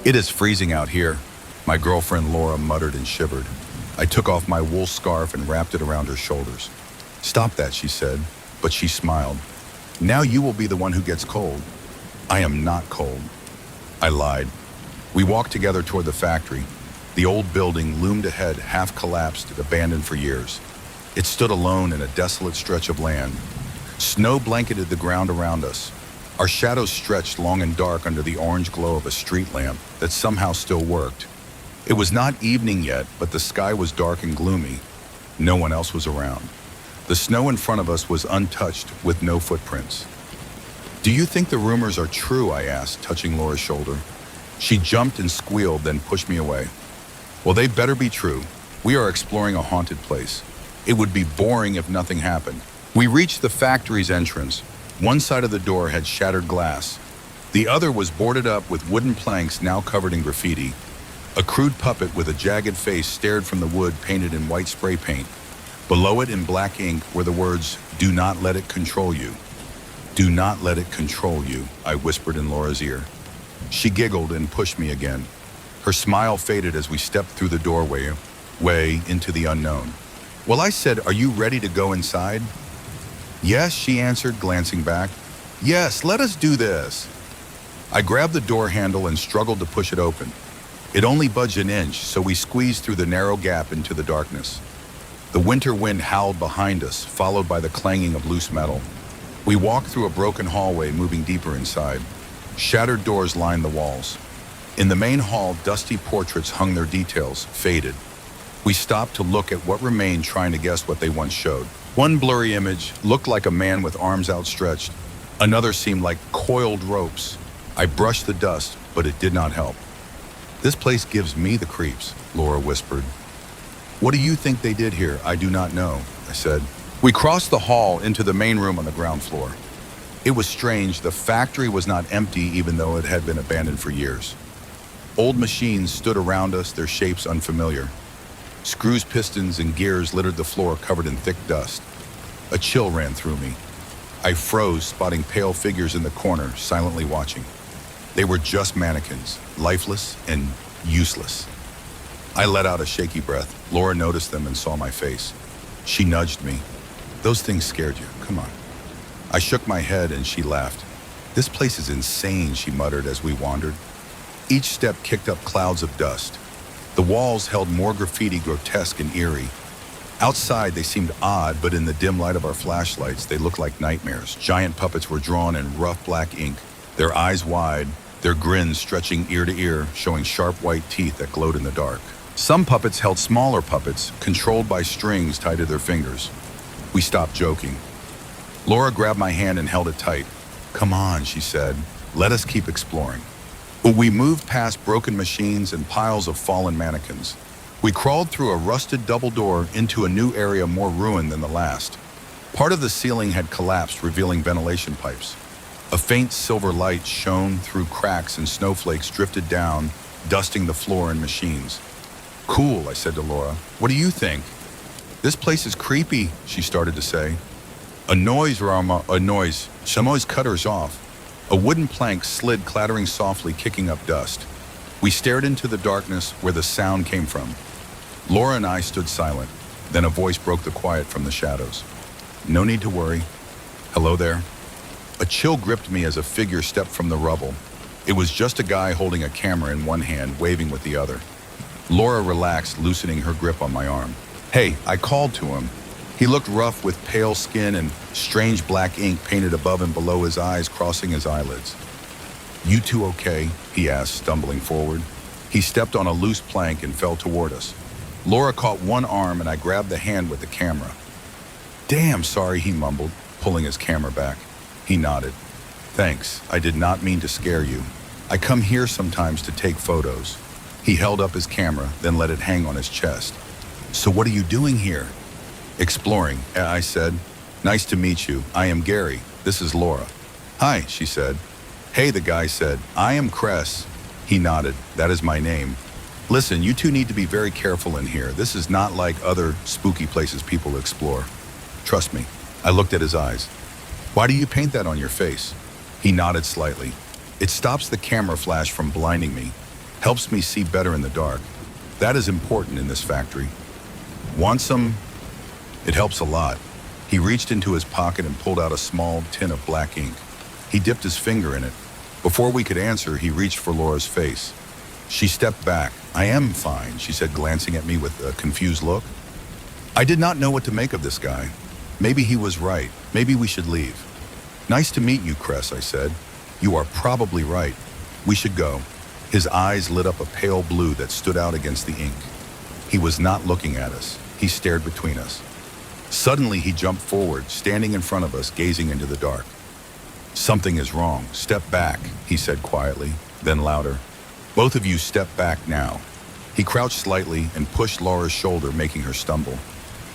It is freezing out here, my girlfriend Laura muttered and shivered. I took off my wool scarf and wrapped it around her shoulders. Stop that, she said, but she smiled. Now you will be the one who gets cold. I am not cold. I lied. We walked together toward the factory. The old building loomed ahead, half collapsed and abandoned for years. It stood alone in a desolate stretch of land. Snow blanketed the ground around us. Our shadows stretched long and dark under the orange glow of a street lamp that somehow still worked. It was not evening yet, but the sky was dark and gloomy. No one else was around. The snow in front of us was untouched, with no footprints. Do you think the rumors are true? I asked, touching Laura's shoulder. She jumped and squealed, then pushed me away. Well, they better be true. We are exploring a haunted place. It would be boring if nothing happened. We reached the factory's entrance. One side of the door had shattered glass. The other was boarded up with wooden planks now covered in graffiti. A crude puppet with a jagged face stared from the wood painted in white spray paint. Below it in black ink were the words, "Do not let it control you." "Do not let it control you," I whispered in Laura's ear. She giggled and pushed me again. Her smile faded as we stepped through the doorway into the unknown. Well, I said, "Are you ready to go inside?" "Yes," she answered, glancing back. "Yes, let us do this." I grabbed the door handle and struggled to push it open. It only budged an inch, so we squeezed through the narrow gap into the darkness. The winter wind howled behind us, followed by the clanging of loose metal. We walked through a broken hallway, moving deeper inside. Shattered doors lined the walls. In the main hall, dusty portraits hung their details, faded. We stopped to look at what remained, trying to guess what they once showed. One blurry image looked like a man with arms outstretched. Another seemed like coiled ropes. I brushed the dust, but it did not help. "This place gives me the creeps," Laura whispered. "What do you think they did here?" "I do not know," I said. We crossed the hall into the main room on the ground floor. It was strange. The factory was not empty, even though it had been abandoned for years. Old machines stood around us, their shapes unfamiliar. Screws, pistons, and gears littered the floor, covered in thick dust. A chill ran through me. I froze, spotting pale figures in the corner, silently watching. They were just mannequins, lifeless and useless. I let out a shaky breath. Laura noticed them and saw my face. She nudged me. "Those things scared you. Come on." I shook my head and she laughed. "This place is insane," she muttered as we wandered. Each step kicked up clouds of dust. The walls held more graffiti, grotesque and eerie. Outside, they seemed odd, but in the dim light of our flashlights, they looked like nightmares. Giant puppets were drawn in rough black ink, their eyes wide, their grins stretching ear to ear, showing sharp white teeth that glowed in the dark. Some puppets held smaller puppets, controlled by strings tied to their fingers. We stopped joking. Laura grabbed my hand and held it tight. "Come on," she said. "Let us keep exploring." We moved past broken machines and piles of fallen mannequins. We crawled through a rusted double door into a new area more ruined than the last. Part of the ceiling had collapsed, revealing ventilation pipes. A faint silver light shone through cracks and snowflakes drifted down, dusting the floor and machines. "Cool," I said to Laura. "What do you think?" "This place is creepy," she started to say. A noise. Chamois cut us off. A wooden plank slid, clattering softly, kicking up dust. We stared into the darkness where the sound came from. Laura and I stood silent. Then a voice broke the quiet from the shadows. "No need to worry. Hello there." A chill gripped me as a figure stepped from the rubble. It was just a guy holding a camera in one hand, waving with the other. Laura relaxed, loosening her grip on my arm. "Hey," I called to him. He looked rough, with pale skin and strange black ink painted above and below his eyes, crossing his eyelids. "You two okay?" he asked, stumbling forward. He stepped on a loose plank and fell toward us. Laura caught one arm and I grabbed the hand with the camera. "Damn, sorry," he mumbled, pulling his camera back. He nodded. "Thanks, I did not mean to scare you. I come here sometimes to take photos." He held up his camera, then let it hang on his chest. "So what are you doing here?" "Exploring," I said. "Nice to meet you. I am Gary. This is Laura." "Hi," she said. "Hey," the guy said. "I am Cress." He nodded. "That is my name. Listen, you two need to be very careful in here. This is not like other spooky places people explore. Trust me." I looked at his eyes. "Why do you paint that on your face?" He nodded slightly. "It stops the camera flash from blinding me." Helps me see better in the dark. That is important in this factory. Want some? It helps a lot. He reached into his pocket and pulled out a small tin of black ink. He dipped his finger in it. Before we could answer, he reached for Laura's face. She stepped back. I am fine, she said, glancing at me with a confused look. I did not know what to make of this guy. Maybe he was right. Maybe we should leave. Nice to meet you, Cress, I said. You are probably right. We should go. His eyes lit up a pale blue that stood out against the ink. He was not looking at us. He stared between us. Suddenly, he jumped forward, standing in front of us, gazing into the dark. Something is wrong. Step back, he said quietly, then louder. Both of you step back now. He crouched slightly and pushed Laura's shoulder, making her stumble.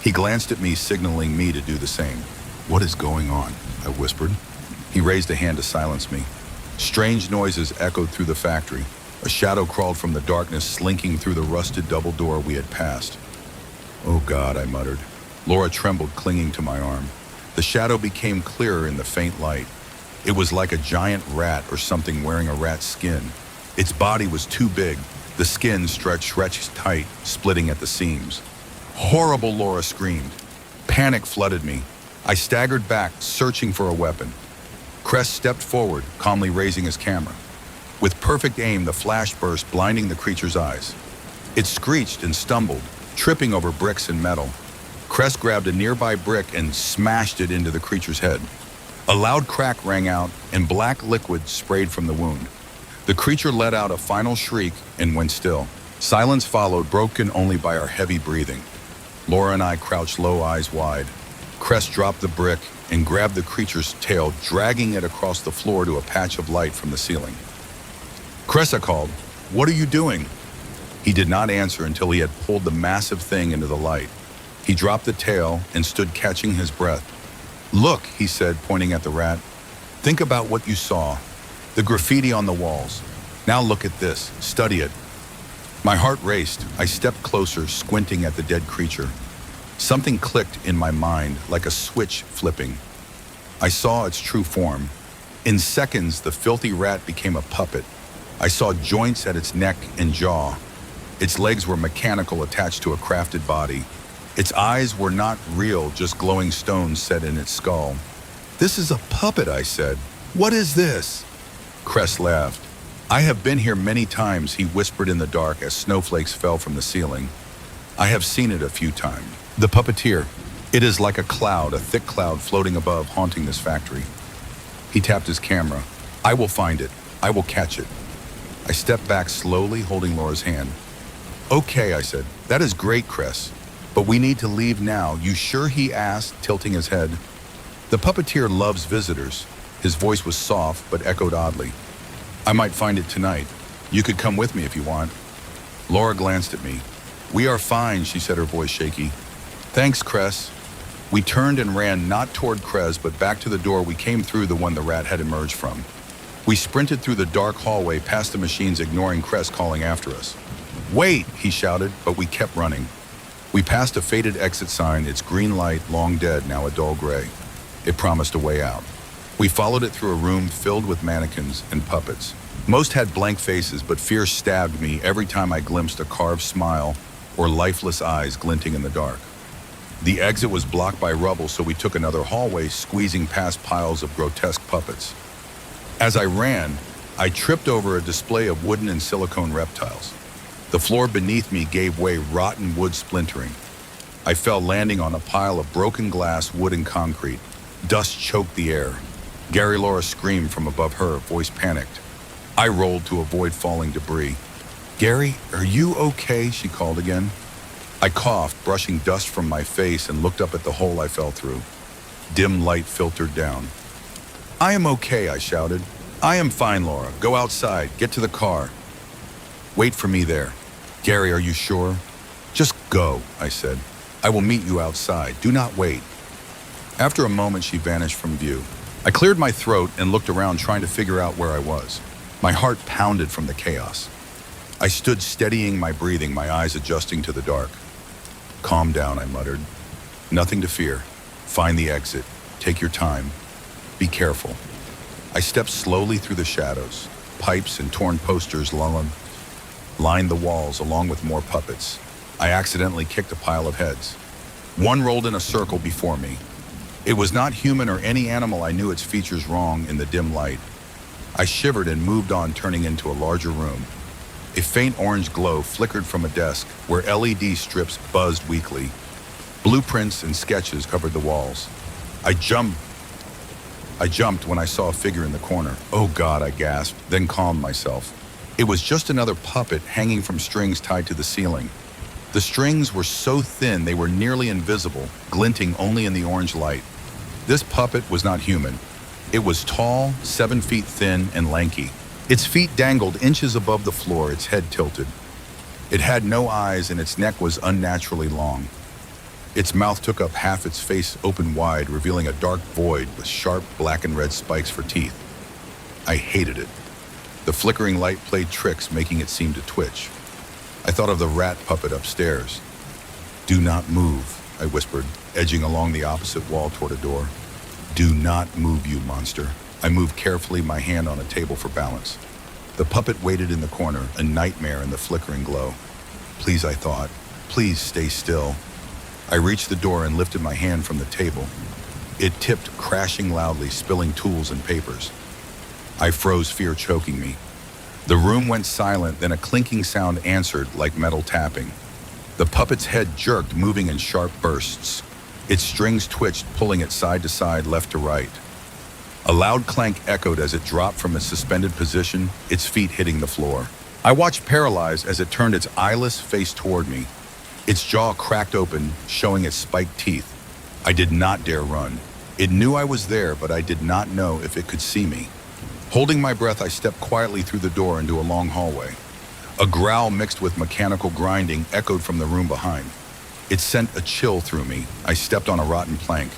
He glanced at me, signaling me to do the same. What is going on? I whispered. He raised a hand to silence me. Strange noises echoed through the factory. A shadow crawled from the darkness, slinking through the rusted double door we had passed. Oh God, I muttered. Laura trembled, clinging to my arm. The shadow became clearer in the faint light. It was like a giant rat or something wearing a rat's skin. Its body was too big. The skin stretched tight, splitting at the seams. Horrible, Laura screamed. Panic flooded me. I staggered back, searching for a weapon. Cress stepped forward, calmly raising his camera. With perfect aim, the flash burst, blinding the creature's eyes. It screeched and stumbled, tripping over bricks and metal. Cress grabbed a nearby brick and smashed it into the creature's head. A loud crack rang out, and black liquid sprayed from the wound. The creature let out a final shriek and went still. Silence followed, broken only by our heavy breathing. Laura and I crouched low, eyes wide. Cress dropped the brick and grabbed the creature's tail, dragging it across the floor to a patch of light from the ceiling. Cress, I called. What are you doing? He did not answer until he had pulled the massive thing into the light. He dropped the tail and stood catching his breath. Look, he said, pointing at the rat. Think about what you saw. The graffiti on the walls. Now look at this. Study it. My heart raced. I stepped closer, squinting at the dead creature. Something clicked in my mind, like a switch flipping. I saw its true form. In seconds, the filthy rat became a puppet. I saw joints at its neck and jaw. Its legs were mechanical, attached to a crafted body. Its eyes were not real, just glowing stones set in its skull. This is a puppet, I said. What is this? Cress laughed. I have been here many times, he whispered in the dark as snowflakes fell from the ceiling. I have seen it a few times. The puppeteer. It is like a cloud, a thick cloud floating above, haunting this factory. He tapped his camera. I will find it. I will catch it. I stepped back slowly, holding Laura's hand. Okay, I said. That is great, Cress. But we need to leave now. You sure? He asked, tilting his head. The puppeteer loves visitors. His voice was soft, but echoed oddly. I might find it tonight. You could come with me if you want. Laura glanced at me. We are fine, she said, her voice shaky. Thanks, Cress. We turned and ran not toward Cress, but back to the door we came through, the one the rat had emerged from. We sprinted through the dark hallway past the machines, ignoring Cress calling after us. Wait, he shouted, but we kept running. We passed a faded exit sign, its green light, long dead, now a dull gray. It promised a way out. We followed it through a room filled with mannequins and puppets. Most had blank faces, but fear stabbed me every time I glimpsed a carved smile or lifeless eyes glinting in the dark. The exit was blocked by rubble, so we took another hallway, squeezing past piles of grotesque puppets. As I ran, I tripped over a display of wooden and silicone reptiles. The floor beneath me gave way, rotten wood splintering. I fell, landing on a pile of broken glass, wood, and concrete. Dust choked the air. Gary Laura screamed from above her, voice panicked. I rolled to avoid falling debris. Gary, are you okay? She called again. I coughed, brushing dust from my face, and looked up at the hole I fell through. Dim light filtered down. I am okay, I shouted. I am fine, Laura. Go outside. Get to the car. Wait for me there. Gary, are you sure? Just go, I said. I will meet you outside. Do not wait. After a moment, she vanished from view. I cleared my throat and looked around, trying to figure out where I was. My heart pounded from the chaos. I stood steadying my breathing, my eyes adjusting to the dark. Calm down, I muttered. Nothing to fear. Find the exit. Take your time. Be careful. I stepped slowly through the shadows. Pipes and torn posters lined the walls along with more puppets. I accidentally kicked a pile of heads. One rolled in a circle before me. It was not human or any animal. I knew its features wrong in the dim light. I shivered and moved on, turning into a larger room. A faint orange glow flickered from a desk where LED strips buzzed weakly. Blueprints and sketches covered the walls. I jumped when I saw a figure in the corner. "Oh God," I gasped, then calmed myself. It was just another puppet hanging from strings tied to the ceiling. The strings were so thin they were nearly invisible, glinting only in the orange light. This puppet was not human. It was tall, 7 feet thin, and lanky. Its feet dangled inches above the floor, its head tilted. It had no eyes, and its neck was unnaturally long. Its mouth took up half its face, open wide, revealing a dark void with sharp black and red spikes for teeth. I hated it. The flickering light played tricks, making it seem to twitch. I thought of the rat puppet upstairs. "Do not move," I whispered, edging along the opposite wall toward a door. "Do not move, you monster." I moved carefully, my hand on a table for balance. The puppet waited in the corner, a nightmare in the flickering glow. "Please," I thought, "please stay still." I reached the door and lifted my hand from the table. It tipped, crashing loudly, spilling tools and papers. I froze, fear choking me. The room went silent, then a clinking sound answered like metal tapping. The puppet's head jerked, moving in sharp bursts. Its strings twitched, pulling it side to side, left to right. A loud clank echoed as it dropped from its suspended position, its feet hitting the floor. I watched paralyzed as it turned its eyeless face toward me. Its jaw cracked open, showing its spiked teeth. I did not dare run. It knew I was there, but I did not know if it could see me. Holding my breath, I stepped quietly through the door into a long hallway. A growl mixed with mechanical grinding echoed from the room behind. It sent a chill through me. I stepped on a rotten plank.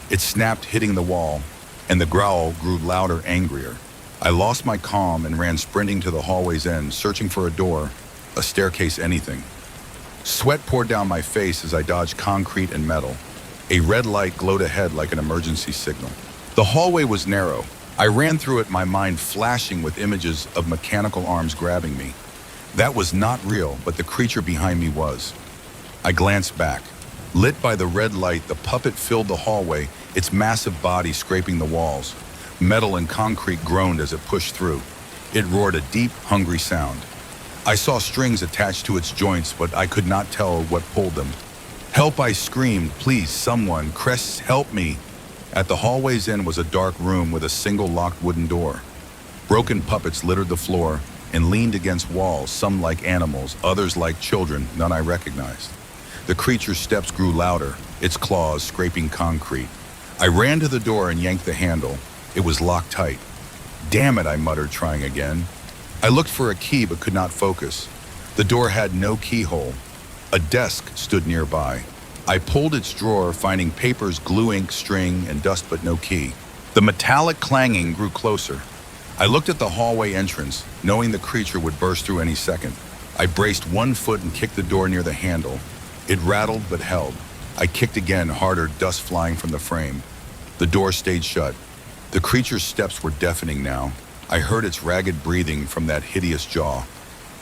It snapped, hitting the wall, and the growl grew louder, angrier. I lost my calm and ran sprinting to the hallway's end, searching for a door, a staircase, anything. Sweat poured down my face as I dodged concrete and metal. A red light glowed ahead like an emergency signal. The hallway was narrow. I ran through it, my mind flashing with images of mechanical arms grabbing me. That was not real, but the creature behind me was. I glanced back. Lit by the red light, the puppet filled the hallway, its massive body scraping the walls. Metal and concrete groaned as it pushed through. It roared a deep, hungry sound. I saw strings attached to its joints, but I could not tell what pulled them. "Help!" I screamed. "Please, someone! Crest, help me!" At the hallway's end was a dark room with a single locked wooden door. Broken puppets littered the floor and leaned against walls, some like animals, others like children, none I recognized. The creature's steps grew louder, its claws scraping concrete. I ran to the door and yanked the handle. It was locked tight. "Damn it," I muttered, trying again. I looked for a key but could not focus. The door had no keyhole. A desk stood nearby. I pulled its drawer, finding papers, glue, ink, string, and dust, but no key. The metallic clanging grew closer. I looked at the hallway entrance, knowing the creature would burst through any second. I braced one foot and kicked the door near the handle. It rattled but held. I kicked again, harder, dust flying from the frame. The door stayed shut. The creature's steps were deafening now. I heard its ragged breathing from that hideous jaw.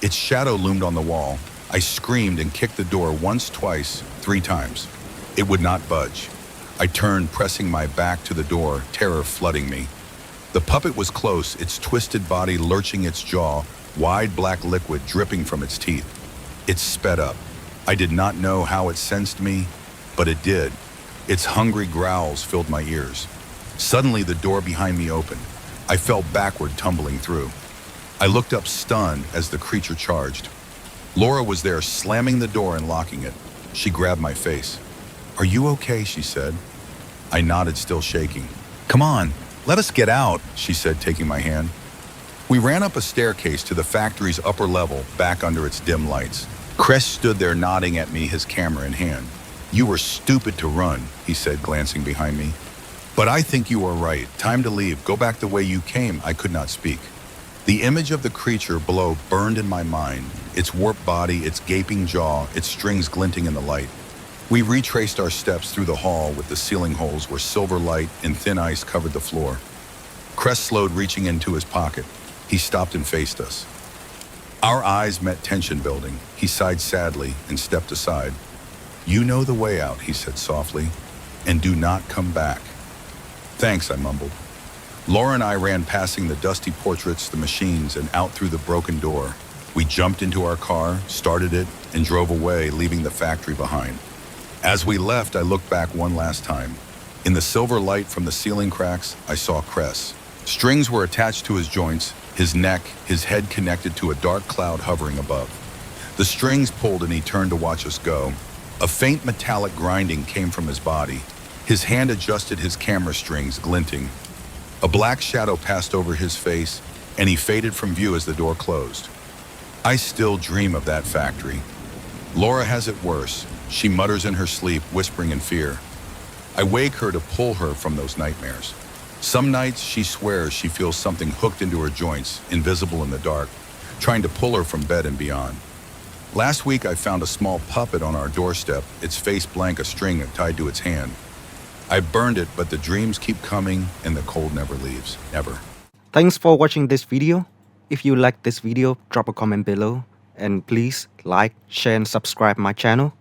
Its shadow loomed on the wall. I screamed and kicked the door once, twice, 3 times. It would not budge. I turned, pressing my back to the door, terror flooding me. The puppet was close, its twisted body lurching, its jaw, wide black liquid dripping from its teeth. It sped up. I did not know how it sensed me, but it did. Its hungry growls filled my ears. Suddenly, the door behind me opened. I fell backward, tumbling through. I looked up, stunned, as the creature charged. Laura was there, slamming the door and locking it. She grabbed my face. "Are you okay?" she said. I nodded, still shaking. "Come on, let us get out," she said, taking my hand. We ran up a staircase to the factory's upper level, back under its dim lights. Crest stood there nodding at me, his camera in hand. "You were stupid to run," he said, glancing behind me. "But I think you are right. Time to leave. Go back the way you came." I could not speak. The image of the creature below burned in my mind, its warped body, its gaping jaw, its strings glinting in the light. We retraced our steps through the hall with the ceiling holes where silver light and thin ice covered the floor. Crest slowed, reaching into his pocket. He stopped and faced us. Our eyes met tension building. He sighed sadly and stepped aside. You know the way out, he said softly, and do not come back. Thanks, I mumbled. Laura and I ran passing the dusty portraits, the machines, and out through the broken door. We jumped into our car, started it, and drove away, leaving the factory behind. As we left, I looked back one last time. In the silver light from the ceiling cracks, I saw Cress. Strings were attached to his joints, his neck, his head connected to a dark cloud hovering above. The strings pulled and he turned to watch us go. A faint metallic grinding came from his body. His hand adjusted his camera strings, glinting. A black shadow passed over his face, and he faded from view as the door closed. I still dream of that factory. Laura has it worse. She mutters in her sleep, whispering in fear. I wake her to pull her from those nightmares. Some nights she swears she feels something hooked into her joints, invisible in the dark, trying to pull her from bed and beyond. Last week I found a small puppet on our doorstep, its face blank, a string tied to its hand. I burned it, but the dreams keep coming and the cold never leaves, never. Thanks for watching this video. If you like this video, drop a comment below. And please like, share and subscribe my channel.